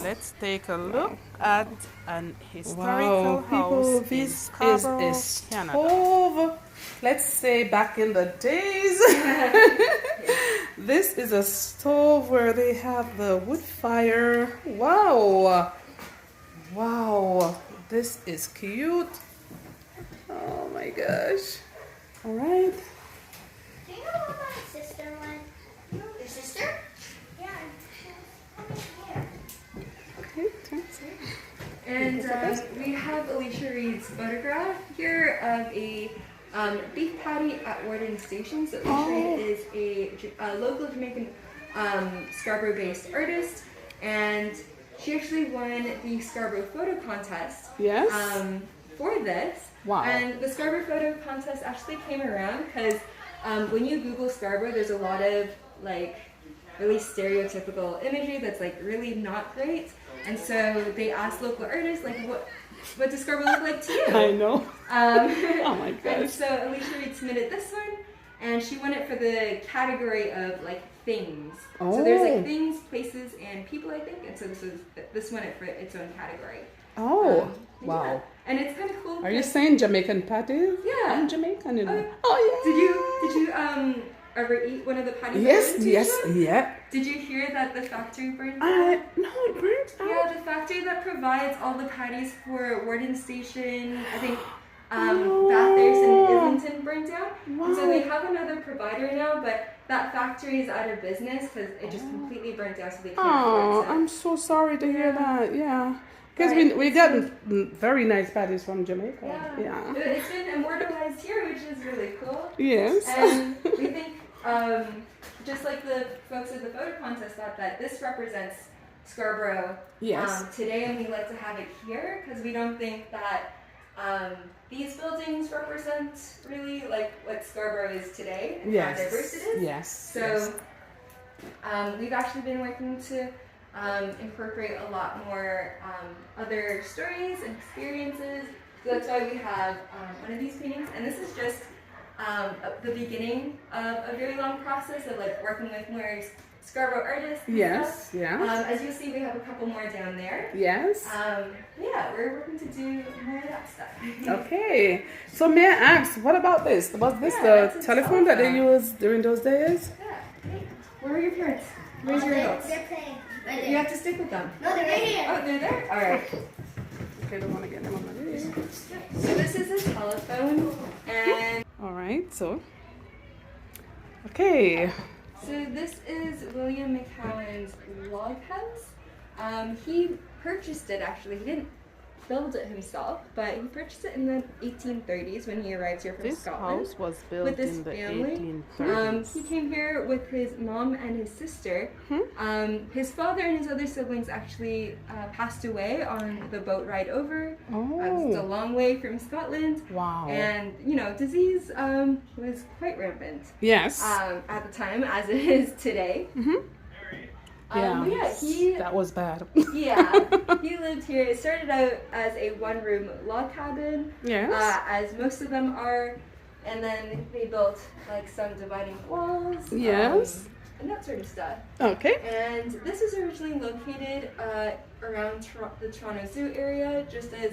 Let's take a look at an historical Wow, people, house in this is Scarborough, a Canada. stove. Let's say back in the days. This is a stove where they have the wood fire. Wow. Wow. This is cute. Oh my gosh. All right. Do you know where my sister went? Your sister? Yeah, she's coming here. Okay, thanks. And we have Alicia Reed's photograph here of a beef patty at Warden Station. So Alicia Reed is a local Jamaican Scarborough-based artist, and she actually won the Scarborough Photo Contest. Yes. For this. Wow. And the Scarborough Photo Contest actually came around because when you Google Scarborough, there's a lot of like really stereotypical imagery that's like really not great. And so they asked local artists, like, what does Scarborough look like to you? I know. Oh my gosh. And so Alicia Reed submitted this one, and she won it for the category of like things. Oh. So there's like things, places, and people, I think. And so this won it for its own category. Oh, wow. Yeah. And it's kind of cool. Are you saying Jamaican patties? Yeah. I'm Jamaican, you know. Oh, yeah. Did you ever eat one of the patties? Yes, yeah. Did you hear that the factory burned down? No, it burnt out. Yeah, the factory that provides all the patties for Warden Station, I think Bathurst and Islington burned down. Wow. And so they have another provider now, but that factory is out of business because it just completely burnt down, so they can't Oh, afford to. I'm so sorry to hear that. Yeah. Because Right. we got very nice patties from Jamaica. Yeah. It's been immortalized here, which is really cool. Yes. And we think, just like the folks at the photo contest thought that this represents Scarborough today, and we like to have it here because we don't think that these buildings represent really like what Scarborough is today and how diverse it is. Yes. So we've actually been working to incorporate a lot more other stories and experiences. So that's why we have one of these paintings, and this is just the beginning of a very long process of like working with more Scarborough artists. And stuff. As you'll see, we have a couple more down there. Yes. Yeah, we're working to do more of that stuff. Okay. So may I ask, what about this? Was this the telephone that they used during those days? Yeah. Where are your parents? Where's your adults? They're playing. Right there. You have to stick with them. No, they're right here. Oh, they're there? All right. Okay, don't want to get them on my video. So this is a telephone, and All right, so. Okay. so this is William Mcallen's log house. He purchased it actually. He didn't build it himself, but he purchased it in the 1830s when he arrived here from This Scotland. house was built With his in the family. 1830s. He came here with his mom and his sister. His father and his other siblings actually passed away on the boat ride over. It's a long way from Scotland. Wow. And, you know, disease was quite rampant Yes. at the time, as it is today. Yeah. But yeah, that was bad. he lived here. It started out as a one-room log cabin, Yes. as most of them are, and then they built like some dividing walls, Yes. and that sort of stuff. Okay. And this was originally located around the Toronto Zoo area, just as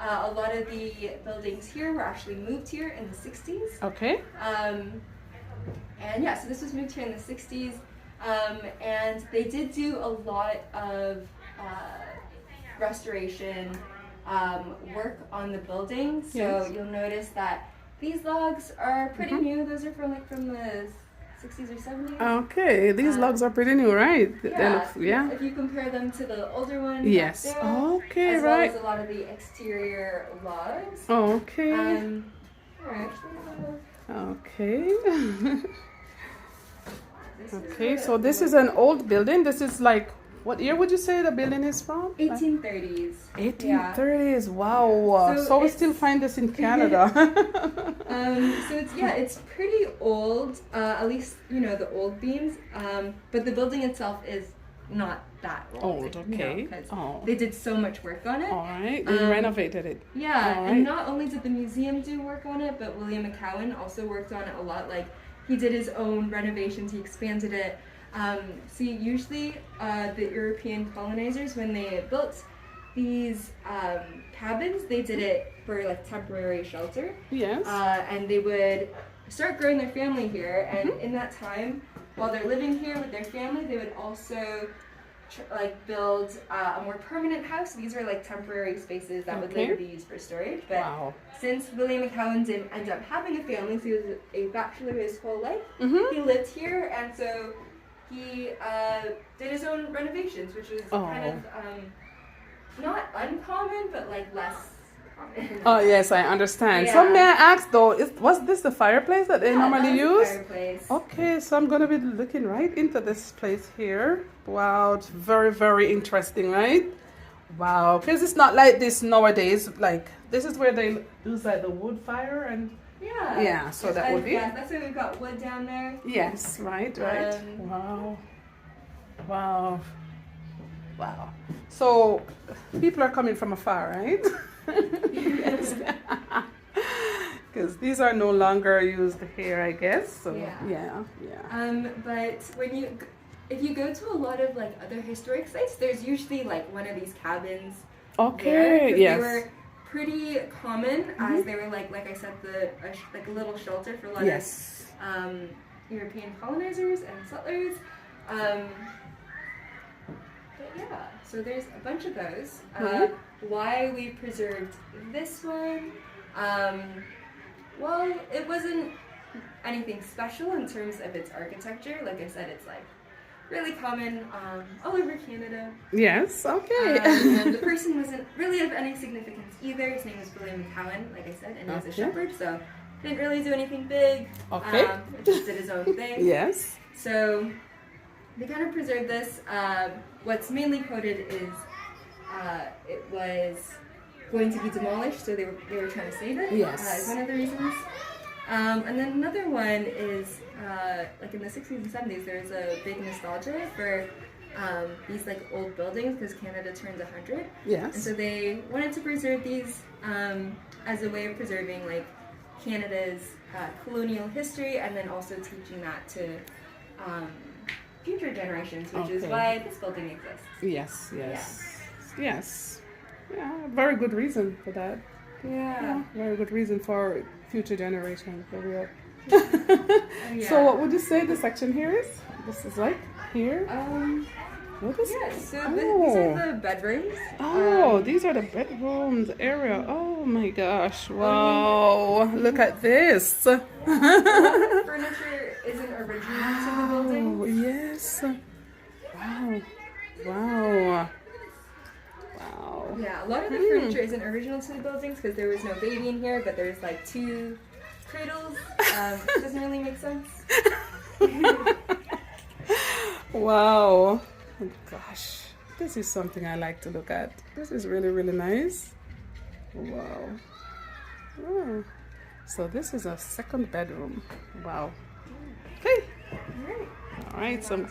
a lot of the buildings here were actually moved here in the 60s. Okay. And yeah, so this was moved here in the 60s. And they did do a lot of restoration work on the building. So Yes. you'll notice that these logs are pretty new. Those are from the 60s or 70s. Okay, these logs are pretty new, right? Yeah. If you compare them to the older ones, Yes. back there, Okay, as right. well as a lot of the exterior logs. Okay. Actually, Okay. Okay, so this is an old building. This is like, what year would you say the building is from? 1830s. 1830s. Wow. So So we it's- still find this in Canada. So it's pretty old, at least, you know, the old beams, but the building itself is not that old. Okay. 'Cause Oh. they did so much work on it. All right. They renovated it. Yeah, All and right. not only did the museum do work on it, but William Mcallen also worked on it a lot. Like, he did his own renovations, he expanded it. See, usually the European colonizers, when they built these cabins, they did it for like temporary shelter. Yes. And they would start growing their family here, and in that time, while they're living here with their family, they would also build a more permanent house. These are like temporary spaces that would later be used for storage. But since William Mcallen didn't end up having a family, so he was a bachelor his whole life, he lived here, and so he did his own renovations, which was kind of not uncommon, but like less common. Oh yes, I understand. Yeah. So may I ask though, was this the fireplace that they normally use? Fireplace. Okay, so I'm gonna be looking right into this place here. Wow, it's very, very interesting, right? Wow, because it's not like this nowadays. Like this is where they use like the wood fire and yeah. So that would be that's why we've got wood down there. Yes, right. Wow, wow, wow. So people are coming from afar, right? Yes. Because these are no longer used here, I guess. So yeah. But if you go to a lot of like other historic sites, there's usually like one of these cabins. Okay. Yes. They were pretty common, as they were like I said, like a little shelter for a lot of European colonizers and settlers. But yeah, so there's a bunch of those. Why we preserved this one? Well, it wasn't anything special in terms of its architecture. Like I said, it's like really common all over Canada. Yes, okay. And the person wasn't really of any significance either. His name was William Mcallen, like I said, and he was a shepherd, so didn't really do anything big. Just did his own thing. Yes. So they kind of preserved this. What's mainly quoted is it was going to be demolished, so they were trying to save it. Yes. Is one of the reasons. And then another one is like in the 60s and 70s, there's a big nostalgia for these like old buildings because Canada turned 100. Yes. And so they wanted to preserve these as a way of preserving like Canada's colonial history, and then also teaching that to future generations, which is why this building exists. Yes. Yeah, very good reason for that. Yeah, very good reason for future generations. For real. So what would you say the section here is? This is like here? What is it? So these are the bedrooms. Oh, these are the bedrooms area. Oh my gosh. Wow. Look at this. Furniture isn't original to the building. Oh, yes. Wow. Yeah, a lot of the furniture isn't original to the buildings because there was no baby in here, but there's like 2 cradles. Doesn't really make sense. Wow. Oh, gosh. This is something I like to look at. This is really, really nice. Wow. Oh. So this is a second bedroom. Wow. Okay. All right. So